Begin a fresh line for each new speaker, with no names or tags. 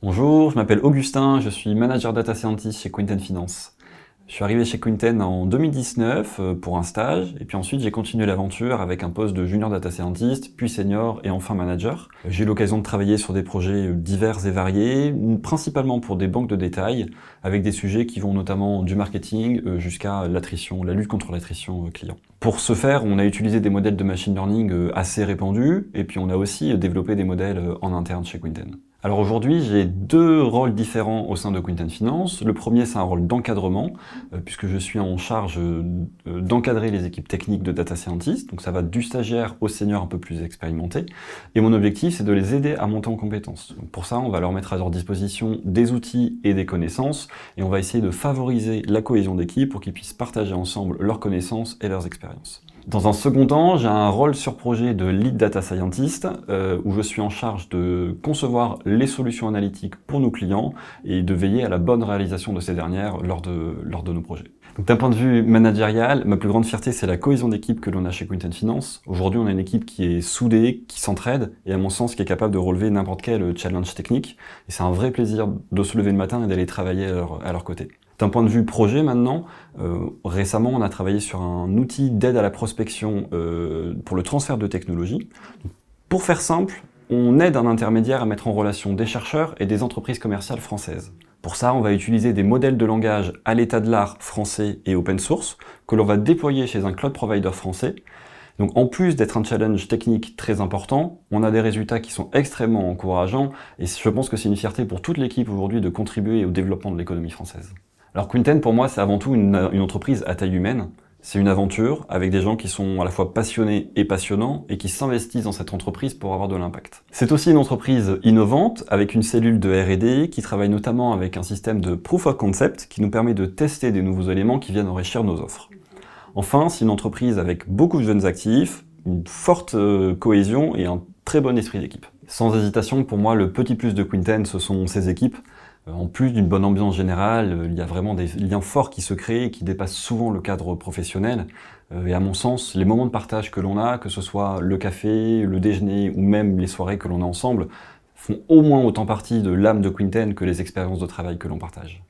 Bonjour, je m'appelle Augustin, je suis manager data scientist chez Quinten Finance. Je suis arrivé chez Quinten en 2019 pour un stage, et puis ensuite j'ai continué l'aventure avec un poste de junior data scientist, puis senior et enfin manager. J'ai eu l'occasion de travailler sur des projets divers et variés, principalement pour des banques de détail, avec des sujets qui vont notamment du marketing jusqu'à l'attrition, la lutte contre l'attrition client. Pour ce faire, on a utilisé des modèles de machine learning assez répandus, et puis on a aussi développé des modèles en interne chez Quinten. Alors aujourd'hui, j'ai deux rôles différents au sein de Quinten Finance. Le premier, c'est un rôle d'encadrement, puisque je suis en charge d'encadrer les équipes techniques de data scientist. Donc ça va du stagiaire au senior un peu plus expérimenté. Et mon objectif, c'est de les aider à monter en compétences. Donc pour ça, on va leur mettre à leur disposition des outils et des connaissances, et on va essayer de favoriser la cohésion d'équipe pour qu'ils puissent partager ensemble leurs connaissances et leurs expériences. Dans un second temps, j'ai un rôle sur projet de lead data scientist, où je suis en charge de concevoir les solutions analytiques pour nos clients et de veiller à la bonne réalisation de ces dernières lors de nos projets. D'un point de vue managérial, ma plus grande fierté, c'est la cohésion d'équipe que l'on a chez Quinten Finance. Aujourd'hui, on a une équipe qui est soudée, qui s'entraide, et à mon sens, qui est capable de relever n'importe quel challenge technique. Et c'est un vrai plaisir de se lever le matin et d'aller travailler à leur côté. D'un point de vue projet maintenant, récemment on a travaillé sur un outil d'aide à la prospection pour le transfert de technologie. Pour faire simple, on aide un intermédiaire à mettre en relation des chercheurs et des entreprises commerciales françaises. Pour ça, on va utiliser des modèles de langage à l'état de l'art français et open source que l'on va déployer chez un cloud provider français. Donc en plus d'être un challenge technique très important, on a des résultats qui sont extrêmement encourageants et je pense que c'est une fierté pour toute l'équipe aujourd'hui de contribuer au développement de l'économie française. Alors Quinten, pour moi, c'est avant tout une entreprise à taille humaine. C'est une aventure avec des gens qui sont à la fois passionnés et passionnants et qui s'investissent dans cette entreprise pour avoir de l'impact. C'est aussi une entreprise innovante avec une cellule de R&D qui travaille notamment avec un système de proof of concept qui nous permet de tester des nouveaux éléments qui viennent enrichir nos offres. Enfin, c'est une entreprise avec beaucoup de jeunes actifs, une forte cohésion et un très bon esprit d'équipe. Sans hésitation, pour moi, le petit plus de Quinten, ce sont ses équipes. En plus d'une bonne ambiance générale, il y a vraiment des liens forts qui se créent et qui dépassent souvent le cadre professionnel. Et à mon sens, les moments de partage que l'on a, que ce soit le café, le déjeuner ou même les soirées que l'on a ensemble, font au moins autant partie de l'âme de Quinten que les expériences de travail que l'on partage.